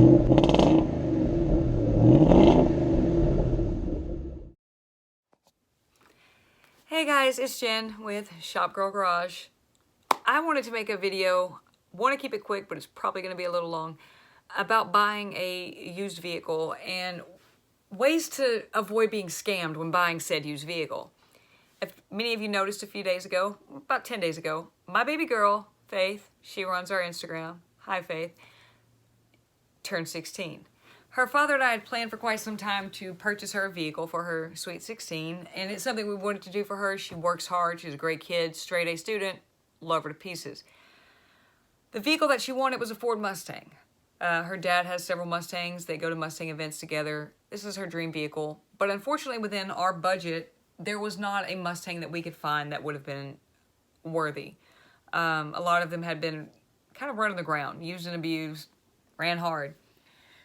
Hey guys, it's Jen with Shop Girl Garage. I wanted to make a video, want to keep it quick, but it's probably going to be a little long, about buying a used vehicle and ways to avoid being scammed when buying said used vehicle. If many of you noticed a few days ago, about 10 days ago, my baby girl, Faith, she runs our Instagram, hi Faith, turned 16. Her father and I had planned for quite some time to purchase her a vehicle for her sweet 16, and it's something we wanted to do for her. She works hard, she's a great kid, straight A student, love her to pieces. The vehicle that she wanted was a Ford Mustang. Her dad has several Mustangs, they go to Mustang events together. This is her dream vehicle, but unfortunately within our budget, there was not a Mustang that we could find that would have been worthy. A lot of them had been kind of run on the ground, used and abused, ran hard.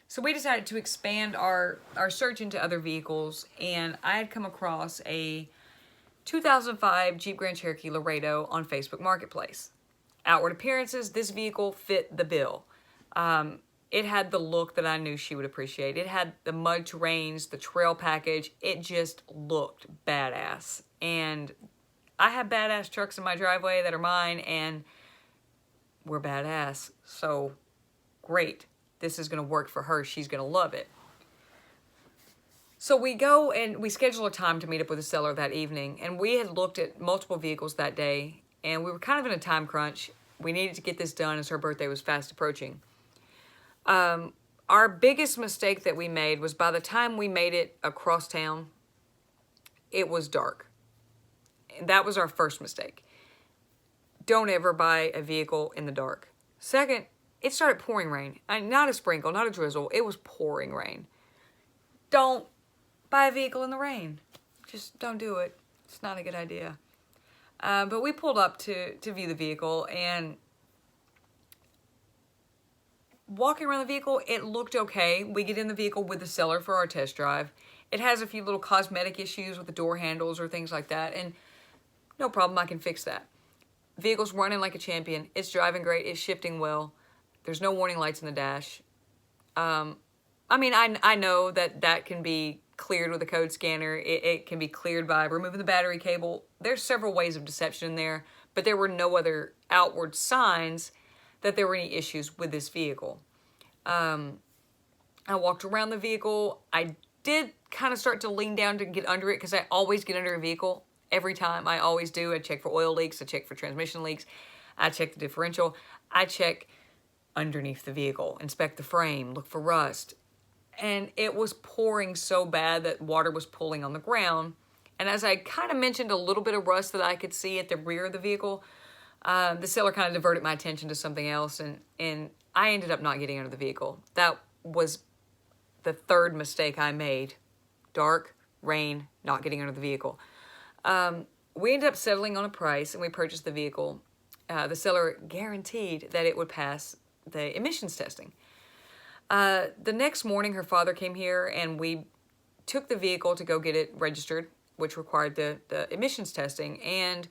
So we decided to expand our search into other vehicles, and I had come across a 2005 Jeep Grand Cherokee Laredo on Facebook Marketplace. Outward appearances, this vehicle fit the bill. It had the look that I knew she would appreciate. It had the mud terrains, the trail package. It just looked badass. And I have badass trucks in my driveway that are mine, and we're badass. So great. This is going to work for her. She's going to love it. So we go and we schedule a time to meet up with the seller that evening. And we had looked at multiple vehicles that day. And we were kind of in a time crunch. We needed to get this done as her birthday was fast approaching. Our biggest mistake that we made was by the time we made it across town, it was dark. And that was our first mistake. Don't ever buy a vehicle in the dark. Second, it started pouring rain. Not a sprinkle, not a drizzle. It was pouring rain. Don't buy a vehicle in the rain. Just don't do it. It's not a good idea. But we pulled up to view the vehicle, and walking around the vehicle, it looked okay. We get in the vehicle with the seller for our test drive. It has a few little cosmetic issues with the door handles or things like that, and no problem, I can fix that. Vehicle's running like a champion. It's driving great. It's shifting well. There's no warning lights in the dash. I know that can be cleared with a code scanner. It can be cleared by removing the battery cable. There's several ways of deception in there, but there were no other outward signs that there were any issues with this vehicle. I walked around the vehicle. I did kind of start to lean down to get under it because I always get under a vehicle. Every time, I always do. I check for oil leaks. I check for transmission leaks. I check the differential. I check underneath the vehicle, inspect the frame, look for rust. And it was pouring so bad that water was pooling on the ground. And as I kind of mentioned, a little bit of rust that I could see at the rear of the vehicle, the seller kind of diverted my attention to something else, and I ended up not getting under the vehicle. That was the third mistake I made. Dark, rain, not getting under the vehicle. We ended up settling on a price, and we purchased the vehicle. The seller guaranteed that it would pass the emissions testing. The next morning, her father came here, and we took the vehicle to go get it registered, which required the emissions testing, and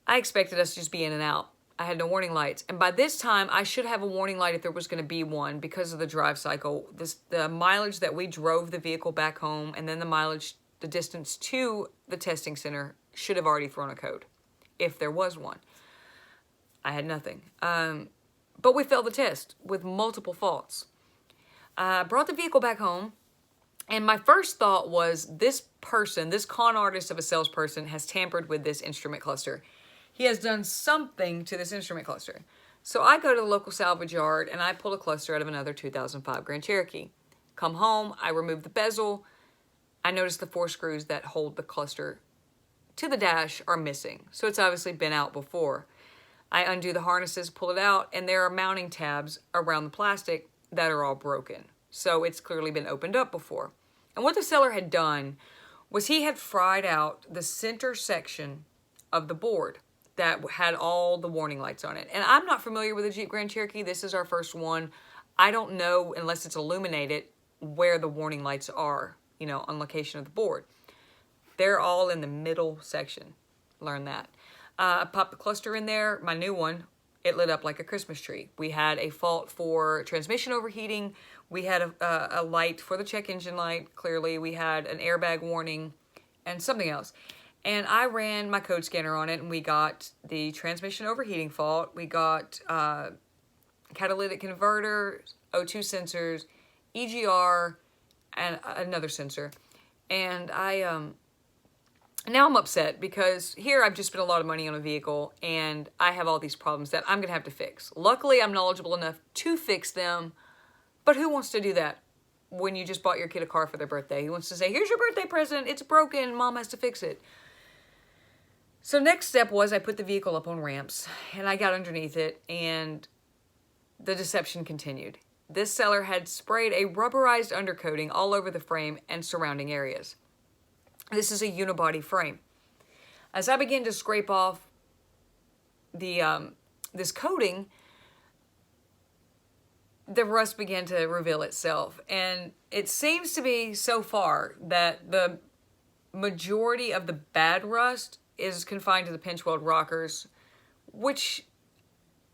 I expected us to just be in and out. I had no warning lights, and by this time, I should have a warning light if there was going to be one because of the drive cycle. The mileage that we drove the vehicle back home, and then the distance to the testing center should have already thrown a code, if there was one. I had nothing. But we failed the test with multiple faults. I brought the vehicle back home, and my first thought was this con artist of a salesperson has tampered with this instrument cluster. He has done something to this instrument cluster. So I go to the local salvage yard, and I pull a cluster out of another 2005 Grand Cherokee. Come home, I remove the bezel. I notice the 4 screws that hold the cluster to the dash are missing. So it's obviously been out before. I undo the harnesses, pull it out, and there are mounting tabs around the plastic that are all broken. So it's clearly been opened up before. And what the seller had done was he had fried out the center section of the board that had all the warning lights on it. And I'm not familiar with the Jeep Grand Cherokee. This is our first one. I don't know, unless it's illuminated, where the warning lights are, on location of the board. They're all in the middle section. Learn that. I popped the cluster in there, my new one, It lit up like a Christmas tree. We had a fault for transmission overheating. We had a light for the check engine light, clearly. We had an airbag warning and something else. And I ran my code scanner on it, and we got the transmission overheating fault. We got catalytic converter, O2 sensors, EGR, and another sensor. And now I'm upset because here I've just spent a lot of money on a vehicle and I have all these problems that I'm going to have to fix. Luckily, I'm knowledgeable enough to fix them, but who wants to do that when you just bought your kid a car for their birthday? Who wants to say, here's your birthday present, it's broken, mom has to fix it. So next step was I put the vehicle up on ramps and I got underneath it, and the deception continued. This seller had sprayed a rubberized undercoating all over the frame and surrounding areas. This is a unibody frame. As I began to scrape off the this coating, the rust began to reveal itself. And it seems to be so far that the majority of the bad rust is confined to the pinch weld rockers, which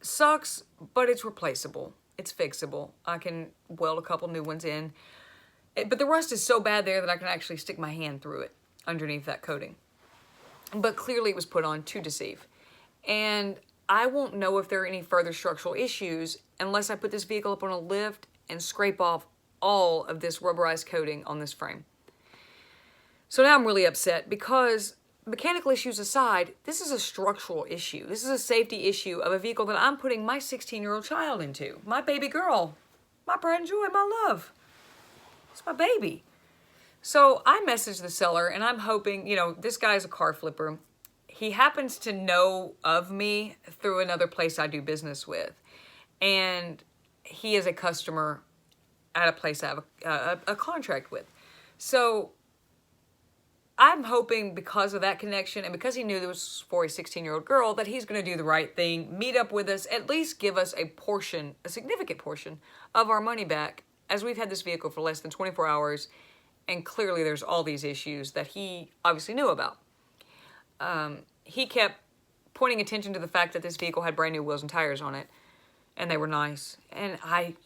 sucks, but it's replaceable. It's fixable. I can weld a couple new ones in. But the rust is so bad there that I can actually stick my hand through it underneath that coating. But clearly it was put on to deceive. And I won't know if there are any further structural issues unless I put this vehicle up on a lift and scrape off all of this rubberized coating on this frame. So now I'm really upset because, mechanical issues aside, this is a structural issue. This is a safety issue of a vehicle that I'm putting my 16-year-old child into. My baby girl. My pride and joy, my love. It's my baby. So I messaged the seller, and I'm hoping, this guy's a car flipper. He happens to know of me through another place I do business with. And he is a customer at a place I have a contract with. So I'm hoping because of that connection and because he knew this was for a 16-year-old girl that he's going to do the right thing, meet up with us, at least give us a significant portion of our money back, as we've had this vehicle for less than 24 hours. And clearly there's all these issues that he obviously knew about. He kept pointing attention to the fact that this vehicle had brand new wheels and tires on it. And they were nice. And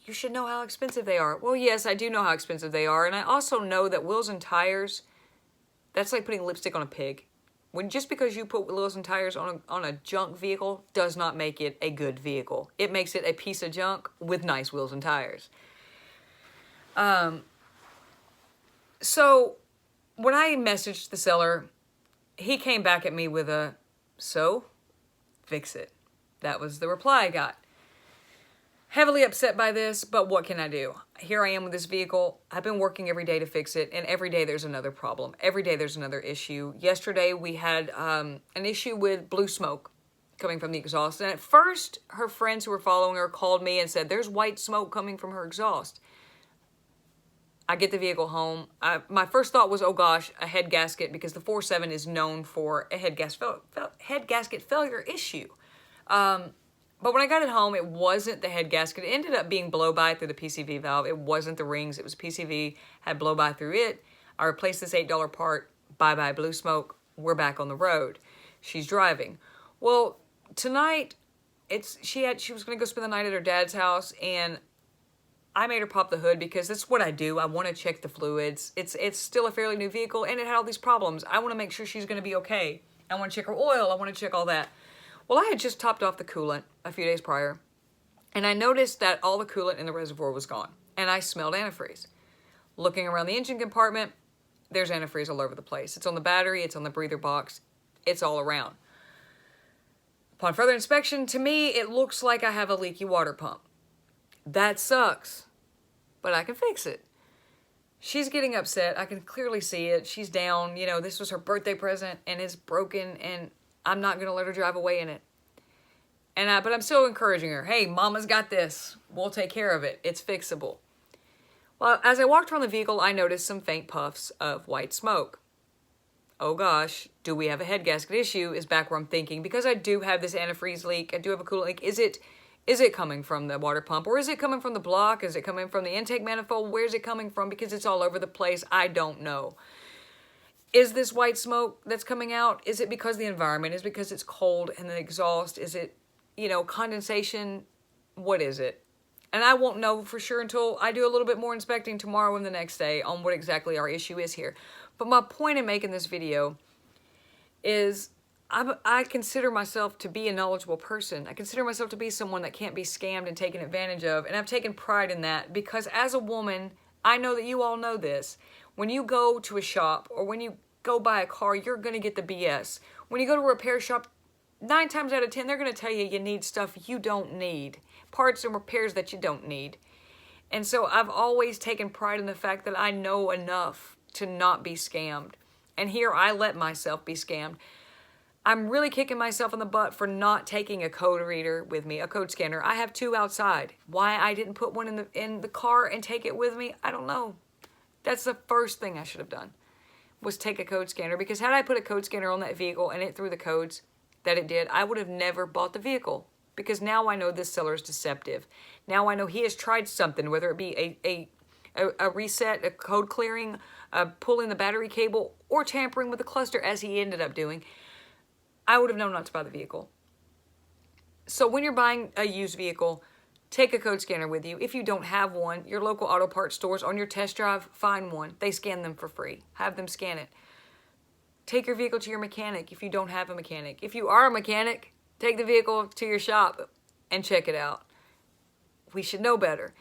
you should know how expensive they are. Well, yes, I do know how expensive they are. And I also know that wheels and tires, that's like putting lipstick on a pig. Just because you put wheels and tires on a junk vehicle does not make it a good vehicle. It makes it a piece of junk with nice wheels and tires. So when I messaged the seller, he came back at me with so, fix it. That was the reply I got. Heavily upset by this, but what can I do? Here I am with this vehicle. I've been working every day to fix it, and every day there's another problem. Every day there's another issue. Yesterday we had an issue with blue smoke coming from the exhaust. And at first, her friends who were following her called me and said, there's white smoke coming from her exhaust. I get the vehicle home. My first thought was, oh gosh, a head gasket, because the 4.7 is known for a head gasket failure issue. But when I got it home, it wasn't the head gasket. It ended up being blow-by through the PCV valve. It wasn't the rings. It was PCV, had blow-by through it. I replaced this $8 part. Bye-bye blue smoke. We're back on the road. She's driving. Well, tonight, she was going to go spend the night at her dad's house, and I made her pop the hood because that's what I do. I want to check the fluids. It's still a fairly new vehicle, and it had all these problems. I want to make sure she's going to be okay. I want to check her oil. I want to check all that. Well, I had just topped off the coolant a few days prior, and I noticed that all the coolant in the reservoir was gone, and I smelled antifreeze. Looking around the engine compartment, there's antifreeze all over the place. It's on the battery. It's on the breather box. It's all around. Upon further inspection, to me, it looks like I have a leaky water pump. That sucks, but I can fix it. She's getting upset. I can clearly see it. She's down. This was her birthday present, and it's broken, and I'm not going to let her drive away in it. But I'm still encouraging her. Hey, mama's got this. We'll take care of it. It's fixable. Well, as I walked around the vehicle, I noticed some faint puffs of white smoke. Oh gosh, do we have a head gasket issue is back where I'm thinking, because I do have this antifreeze leak. I do have a coolant leak. Is it coming from the water pump, or is it coming from the block? Is it coming from the intake manifold? Where's it coming from? Because it's all over the place. I don't know. Is this white smoke that's coming out? Is it because of the environment? Is it because it's cold and the exhaust? Is it, condensation. What is it? And I won't know for sure until I do a little bit more inspecting tomorrow and the next day on what exactly our issue is here. But my point in making this video is I consider myself to be a knowledgeable person. I consider myself to be someone that can't be scammed and taken advantage of. And I've taken pride in that because as a woman, I know that you all know this. When you go to a shop or when you go buy a car, you're going to get the BS. When you go to a repair shop, 9 times out of 10, they're going to tell you you need stuff you don't need. Parts and repairs that you don't need. And so I've always taken pride in the fact that I know enough to not be scammed. And here I let myself be scammed. I'm really kicking myself in the butt for not taking a code reader with me, a code scanner. I have 2 outside. Why I didn't put one in the car and take it with me, I don't know. That's the first thing I should have done, was take a code scanner. Because had I put a code scanner on that vehicle and it threw the codes that it did, I would have never bought the vehicle. Because now I know this seller is deceptive. Now I know he has tried something, whether it be a reset, a code clearing, pulling the battery cable, or tampering with the cluster as he ended up doing. I would have known not to buy the vehicle. So when you're buying a used vehicle, take a code scanner with you. If you don't have one, your local auto parts stores on your test drive, find one. They scan them for free. Have them scan it. Take your vehicle to your mechanic if you don't have a mechanic. If you are a mechanic, take the vehicle to your shop and check it out. We should know better.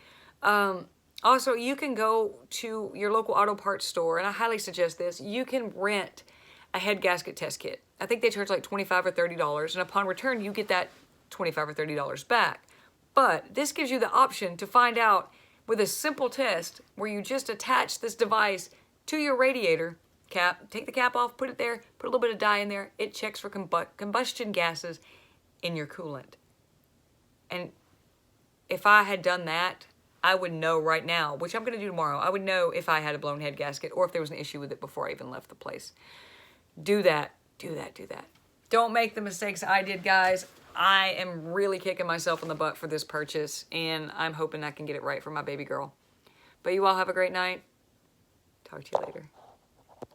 Also, you can go to your local auto parts store, and I highly suggest this. You can rent a head gasket test kit. I think they charge like $25 or $30, and upon return, you get that $25 or $30 back. But this gives you the option to find out with a simple test where you just attach this device to your radiator cap, take the cap off, put it there, put a little bit of dye in there. It checks for combustion gases in your coolant. And if I had done that, I would know right now, which I'm going to do tomorrow. I would know if I had a blown head gasket or if there was an issue with it before I even left the place. Do that, do that, do that. Don't make the mistakes I did, guys. I am really kicking myself in the butt for this purchase, and I'm hoping I can get it right for my baby girl. But you all have a great night. Talk to you later.